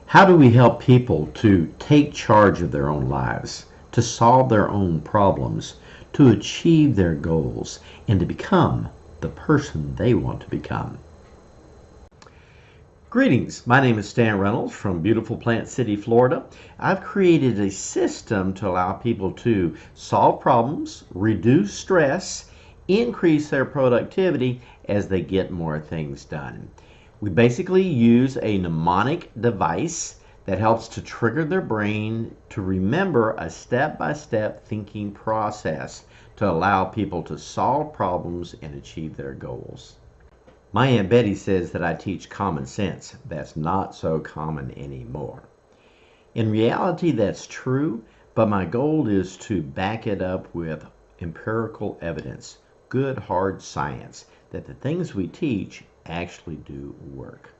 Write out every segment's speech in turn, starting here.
How do we help people to take charge of their own lives, to solve their own problems, to achieve their goals, and to become the person they want to become? Greetings, my name is Stan Reynolds from beautiful Plant City, Florida. I've created a system to allow people to solve problems, reduce stress, increase their productivity as they get more things done. We basically use a mnemonic device that helps to trigger their brain to remember a step-by-step thinking process to allow people to solve problems and achieve their goals. My Aunt Betty says that I teach common sense. That's not so common anymore. In reality, that's true, but my goal is to back it up with empirical evidence, good hard science, that the things we teach actually do work.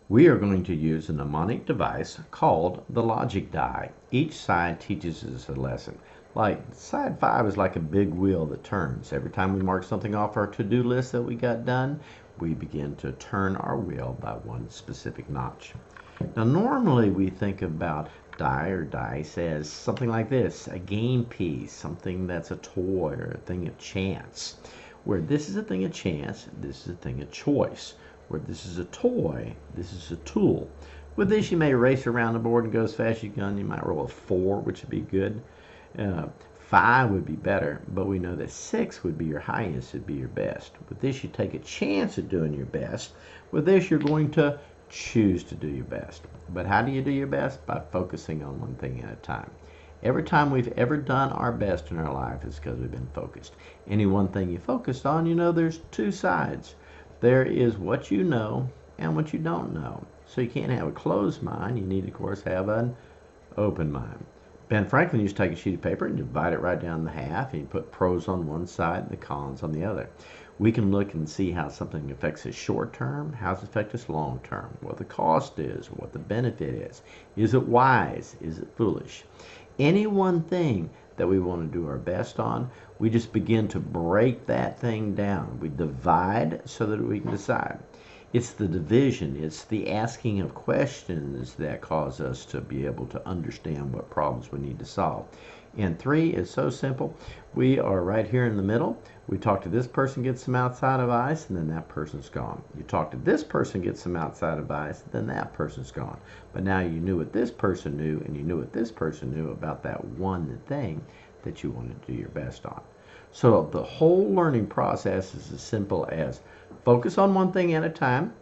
We are going to use a mnemonic device called the LogicDie. Each side teaches us a lesson. Like side 5 is like a big wheel that turns. Every time we mark something off our to-do list that we got done, we begin to turn our wheel by one specific notch. Now normally we think about die or dice as something like this, a game piece, something that's a toy or a thing of chance. Where this is a thing of chance, this is a thing of choice. Where this is a toy, this is a tool. With this you may race around the board and go as fast as you can. You might roll a 4, which would be good. 5 would be better, but we know that 6 would be your highest, would be your best. With this you take a chance at doing your best. With this you're going to choose to do your best. But how do you do your best? By focusing on one thing at a time. Every time we've ever done our best in our life is because we've been focused. Any one thing you focused on, you know there's two sides. There is what you know and what you don't know. So you can't have a closed mind. You need, of course, have an open mind. Ben Franklin used to take a sheet of paper and divide it right down the half, and he put pros on one side and the cons on the other. We can look and see how something affects us short term, how it affects us long term, what the cost is, what the benefit is. Is it wise? Is it foolish? Any one thing that we want to do our best on, we just begin to break that thing down. We divide so that we can decide. It's the division, it's the asking of questions that cause us to be able to understand what problems we need to solve. And 3 is so simple. We are right here in the middle. We talk to this person, get some outside advice, and then that person's gone. You talk to this person, get some outside advice, then that person's gone. But now you knew what this person knew, and you knew what this person knew about that one thing that you wanted to do your best on. So the whole learning process is as simple as focus on one thing at a time,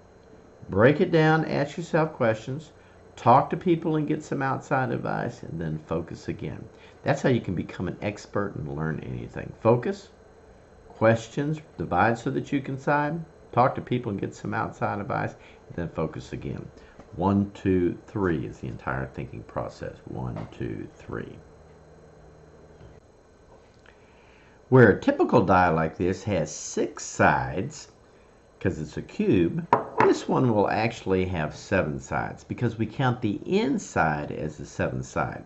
break it down, ask yourself questions, talk to people and get some outside advice, and then focus again. That's how you can become an expert and learn anything. Focus, questions, divide so that you can decide, talk to people and get some outside advice, and then focus again. 1, 2, 3 is the entire thinking process. 1, 2, 3. Where a typical die like this has 6 sides, because it's a cube, this one will actually have 7 sides because we count the inside as the 7th side.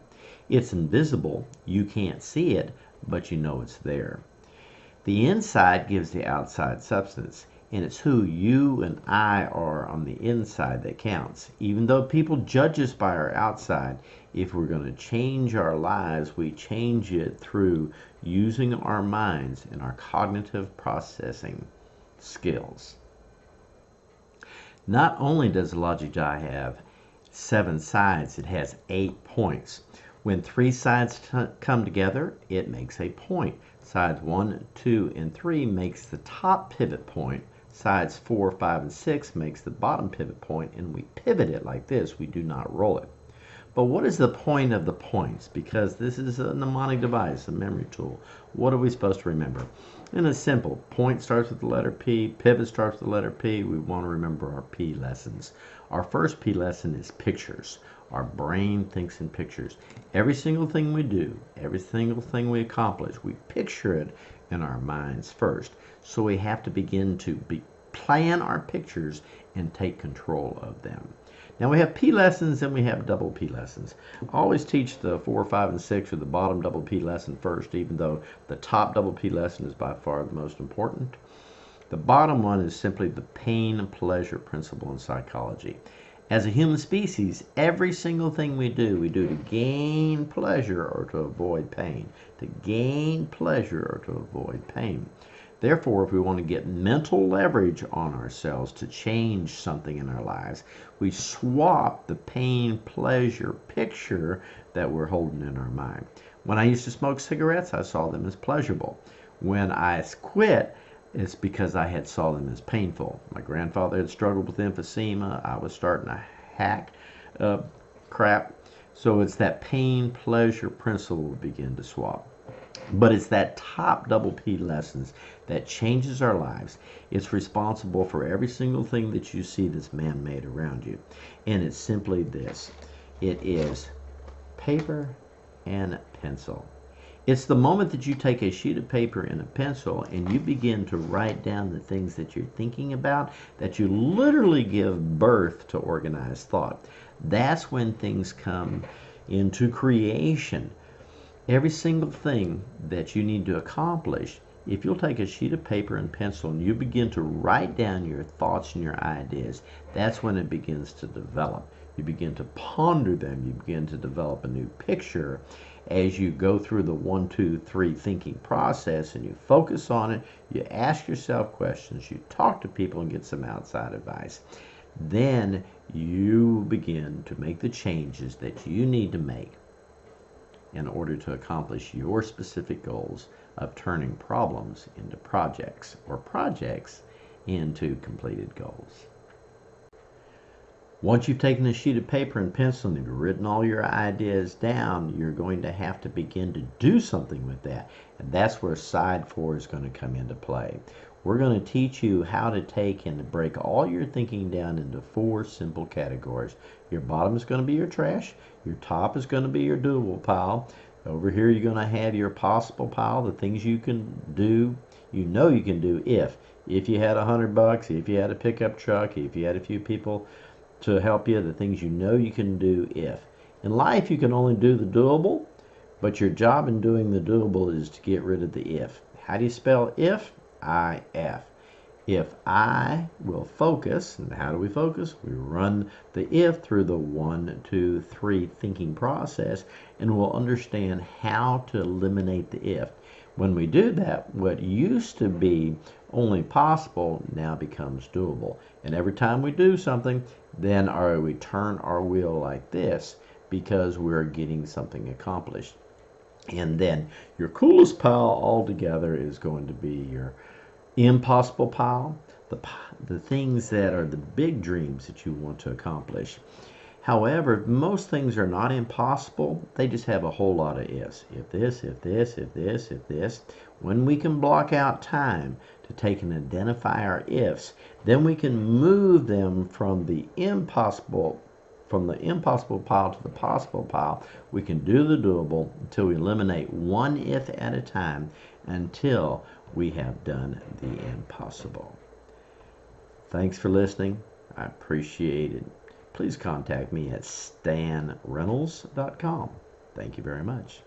It's invisible, you can't see it, but you know it's there. The inside gives the outside substance, and it's who you and I are on the inside that counts. Even though people judge us by our outside, if we're going to change our lives, we change it through using our minds and our cognitive processing skills. Not only does the LogicDie have 7 sides, it has 8 points. When 3 sides come together, it makes a point. Sides 1, 2, and 3 makes the top pivot point. Sides 4, 5, and 6 makes the bottom pivot point, and we pivot it like this. We do not roll it. But what is the point of the points? Because this is a mnemonic device, a memory tool. What are we supposed to remember? And it's simple. Point starts with the letter P. Pivot starts with the letter P. We want to remember our P lessons. Our first P lesson is pictures. Our brain thinks in pictures. Every single thing we do, every single thing we accomplish, we picture it in our minds first. So we have to begin to plan our pictures and take control of them. Now we have P lessons and we have double P lessons. I always teach the 4, 5, and 6 or the bottom double P lesson first, even though the top double P lesson is by far the most important. The bottom one is simply the pain and pleasure principle in psychology. As a human species, every single thing we do to gain pleasure or to avoid pain. To gain pleasure or to avoid pain. Therefore, if we want to get mental leverage on ourselves to change something in our lives, we swap the pain-pleasure picture that we're holding in our mind. When I used to smoke cigarettes, I saw them as pleasurable. When I quit, it's because I had saw them as painful. My grandfather had struggled with emphysema. I was starting to hack crap. So it's that pain-pleasure principle we begin to swap. But it's that top double P lessons that changes our lives. It's responsible for every single thing that you see that's man-made around you. And it's simply this. It is paper and pencil. It's the moment that you take a sheet of paper and a pencil and you begin to write down the things that you're thinking about, that you literally give birth to organized thought. That's when things come into creation. Every single thing that you need to accomplish, if you'll take a sheet of paper and pencil and you begin to write down your thoughts and your ideas, that's when it begins to develop. You begin to ponder them. You begin to develop a new picture as you go through the 1, 2, 3 thinking process, and you focus on it. You ask yourself questions. You talk to people and get some outside advice. Then you begin to make the changes that you need to make in order to accomplish your specific goals of turning problems into projects or projects into completed goals. Once you've taken a sheet of paper and pencil and you've written all your ideas down, you're going to have to begin to do something with that. And that's where side 4 is going to come into play. We're going to teach you how to take and break all your thinking down into 4 simple categories. Your bottom is going to be your trash. Your top is going to be your doable pile. Over here you're going to have your possible pile, the things you can do, you know you can do if you had $100, if you had a pickup truck, if you had a few people to help you, the things you know you can do if. In life you can only do the doable, but your job in doing the doable is to get rid of the if. How do you spell if? I-F. If I will focus, and how do we focus? We run the if through the 1, 2, 3 thinking process, and we'll understand how to eliminate the if. When we do that, what used to be only possible now becomes doable. And every time we do something, then we turn our wheel like this because we're getting something accomplished. And then your coolest pile altogether is going to be your impossible pile, the things that are the big dreams that you want to accomplish. However, most things are not impossible. They just have a whole lot of ifs. If this, if this, if this, if this. When we can block out time to take and identify our ifs, then we can move them from the impossible pile to the possible pile. We can do the doable until we eliminate one if at a time until we have done the impossible. Thanks for listening. I appreciate it. Please contact me at stanreynolds.com. Thank you very much.